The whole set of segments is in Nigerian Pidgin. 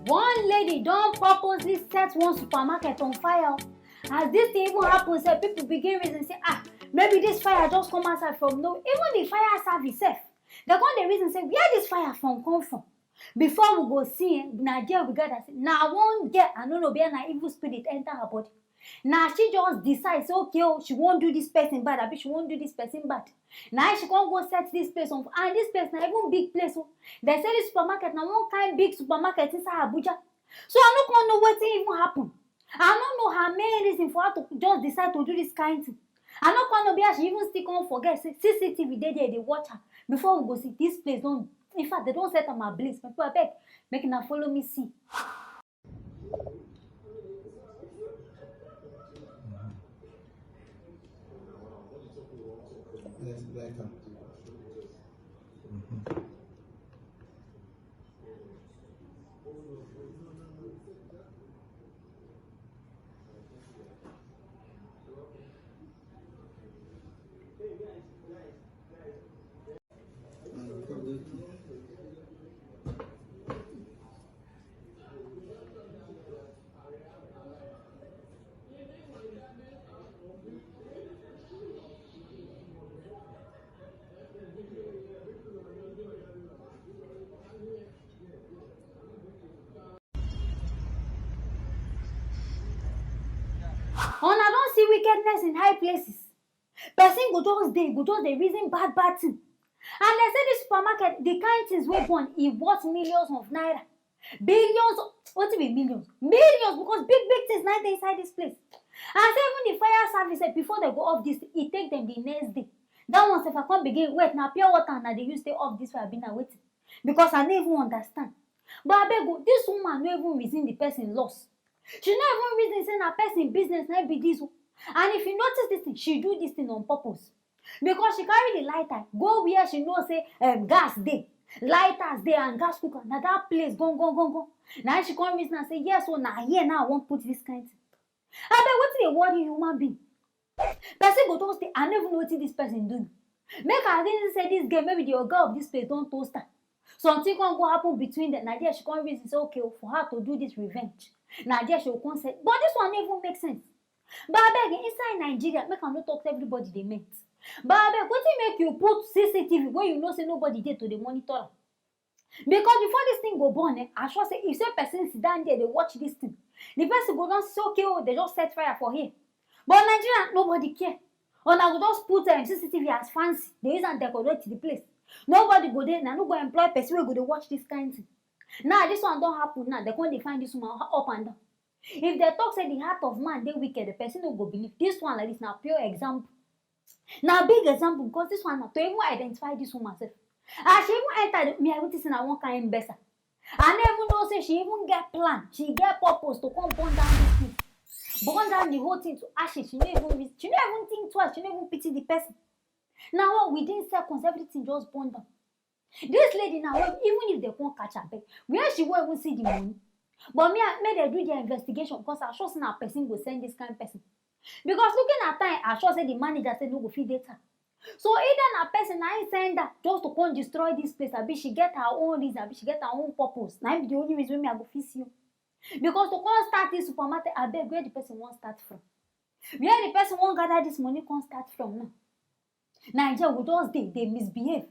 One lady don't purposely set one supermarket on fire. As this thing even happens, people begin reason say, maybe this fire just come outside from no. Even the fire service self, they come the reason say, where this fire from come from? Before we go see, Nigeria we got that. Now one get, I don't know, be an evil spirit enter her body. Now she just decides, okay, she won't do this person bad, I she won't do this person bad. Now she can't go set this place on, and this place now even big place. So they say this supermarket now one kind big supermarket inside Abuja. So I don't know what even happen. I don't know her main reason for her to just decide to do this kind of thing. I don't know be she even still can't forget CCTV they watch her before we go see this place. Don't, in fact they don't set up my bliss. But I beg, making her follow me see. And I don't see wickedness in high places. Person go just dey reason bad thing. And they say this supermarket, the kind things we born, it worth millions of naira. Billions, what be millions? Millions, because big things now dey inside this place. And say even the fire service, before they go off this, it take them the next day. That one, if I can't begin, wait, now pure water, now they use stay off this fire, been waiting. Because I don't even understand. But I beg, this woman no even reason the person loss. She no even reason say na person business na be this. And if you notice this thing, she do this thing on purpose. Because she carry the lighter, go where she know say gas dey, lighters dey and gas cooker. Now that place go. Now she come reason and say, yes, so now here now I won't put this kind of thing. I beg, what dey worry human being? Person go to stay, I never know what this person do. Make her reason say this game, maybe the oga of this place don't toast her. Something can go happen between them. Now there she come reason say, okay, for her to do this revenge. Now there she will consent. But this one even makes sense. But I beg, inside Nigeria, make her not talk to everybody they met. But I beg, what make you put CCTV where you know say nobody there to the monitor? Because before this thing go burn, I sure say if say person sit down there, they watch this thing. The person go down say, okay, they just set fire for here. But Nigeria, nobody care. And I will just put CCTV as fancy. They use and decorate the place. Nobody go there, now no go employ person who go to watch this kind of thing. Now this one don't happen now. They can't find this woman up and down. If they talk say the heart of man they wicked, the person don't go believe. This one like this now pure example. Now big example because this one now to even identify this woman self. And she even entered me I want to say one kind better. And even though say she even get plan, she get purpose to come burn down this thing. Burn down the whole thing to ashes. She don't even think twice, she don't even pity the person. Now within seconds, everything just burned down. This lady now, even if they won't catch her back, where she won't even see the money. But me, I made her do their investigation because I sure say a person will send this kind of person. Because looking at time, I sure say the manager said no go feed data. So either a person I send her just to come destroy this place, I be she get her own reason, I be she get her own purpose. Now the only reason me I go fix you. Because to come start this supermarket, I beg where the person won't start from. Where the person won't gather this money can't start from now. Nigeria will just they misbehave.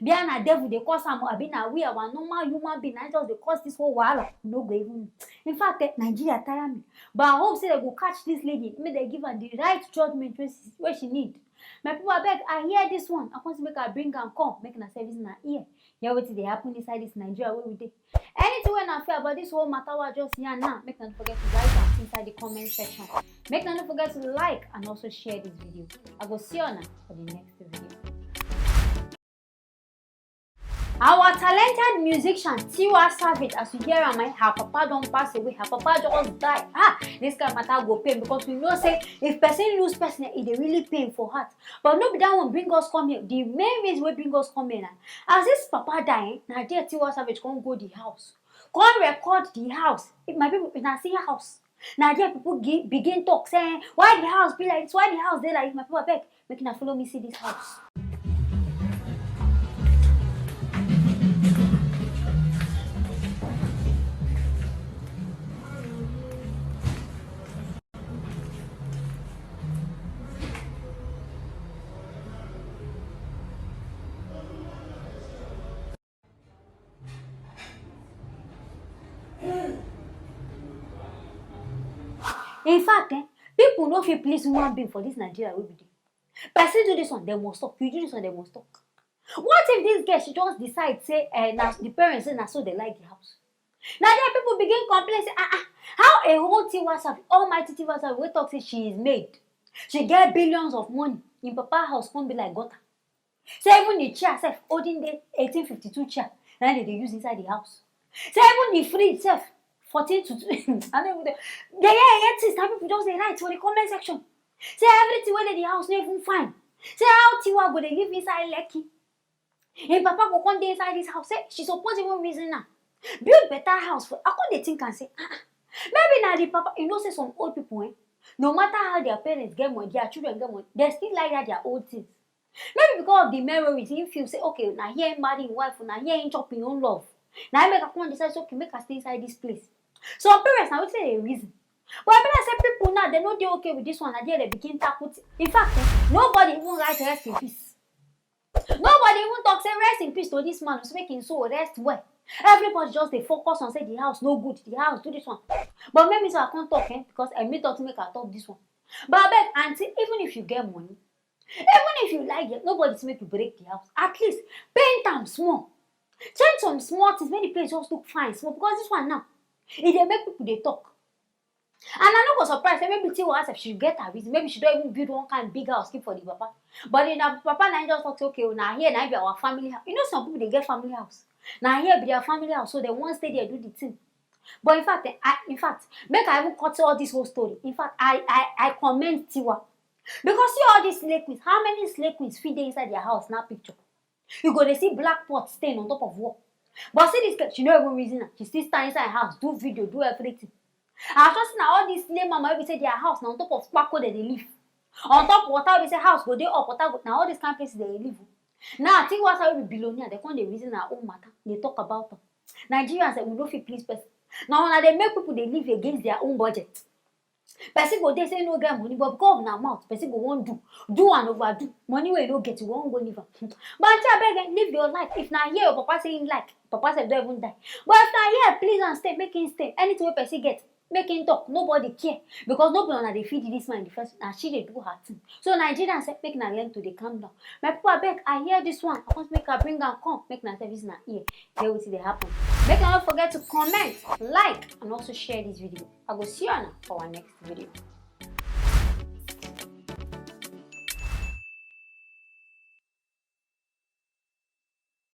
Behind a devil, they cause some abi na we our normal human being. I just they cause this whole wahala. No go even. In fact, Nigeria tire me. But I hope say they go catch this lady. May they give her the right judgment where she need. My people, I beg, I hear this one. I want to make her bring and come, making her service in her ear. Yeah, what they happen inside this Nigeria where we dey. Anything when I feel about this whole matter, what just here now, make them forget to write down inside the comment section. Make them not forget to like and also share this video. I will see you now for the next video. Our talented musician Tiwa Savage, as you hear am, her papa don't pass away, her papa just die. This kind of matter go pain because we know say if person lose person, it dey really pain for heart. But no be that one bring us come here. The main reason we bring us come here now, as this papa die, now there Tiwa Savage come go the house, come record the house. If my people na see house, now there people begin talk saying why the house be like this, why the house dey like this. My people beg, make una follow me see this house. In fact, people no fit please human being for this Nigeria wey be dey. Person do this one, they must talk. You do this one, they must talk. What if this girl she just decide say na the parents say na so they like the house? Now there people begin complain say how a whole Tiwa Savage, almighty Tiwa Savage wey talk say she is made, she get billions of money, in papa house come be like gutter. Say even the chair sef, olden day 1852 chair, na they use inside the house. Say even the fridge sef, 14 to 2. I don't even know. They things that people just dey write for the comment section. Say everything wey dey the house no even fine. Say how Tiwa go dey live inside Lekki. Im papa go come dey inside this house. Say she suppose even reason am, build better house for. I come dey think and say, maybe na the papa. You know say some old people, no matter how their parents get money, their children get money, they still like that their old things. Maybe because of the memories, he feel say, okay, now here him marry him wife, now here him chop him own love. Now I make a come decide, okay, make her stay inside this place. Some parents now will say a reason. But I better say people now, they know they're okay with this one, and they begin tackle. In fact, nobody even write rest in peace. Nobody even talk say rest in peace to this man who's making so rest well. Everybody just they focus on say the house no good, the house do this one. But maybe so I can't talk because I may talk to make her talk this one. But I beg auntie, even if you get money, even if you like it, nobody to make you break the house. At least paint them small. Change some small things, make the place just look fine small. Because this one now, it dey make people they talk. And I no go surprise say maybe Tiwa if she get her reason. Maybe she don't even build one kind of big house keep for the papa. But then the papa now just talk say, okay, now here now be our family house. You know some people they get family house. Now here be their family house, so they won't stay there do the thing. But in fact, make I even cut all this whole story. In fact, I commend Tiwa. Because see all these slave queens, how many slave queens fit dey inside their house now picture? You go dey see black pot stain on top of wall. But see this girl, she no even reason am. She still stand inside her house, do video, do everything. I just now all these slave mama wey be say their house na on top of kpako they live. On top water wey be say house go dey up, water go now all these kind places they live. Now I think what's how we be billionaire, they come dey reason our own matter. They talk about them. Nigerians say we no fit please person. Now when they make people they live against their own budget. Person go dey say no get money, but because of na mouth, person go wan do and overdo. Money wey you no get, you won't go live am. But I beg, live your life. If na here your papa say him like, papa say don't even die. But if na here, please and stay, make him stay. Anything wey person get, make him talk. Nobody care because nobody na dey feed this man in the first. Na she dey do her thing. So Nigerians say make na learn to dey calm down. My people, I beg, I hear this one. I want make her bring am come, make na service na ear. There will see they happen. Make not forget to comment, like, and also share this video. I will see you now for our next video.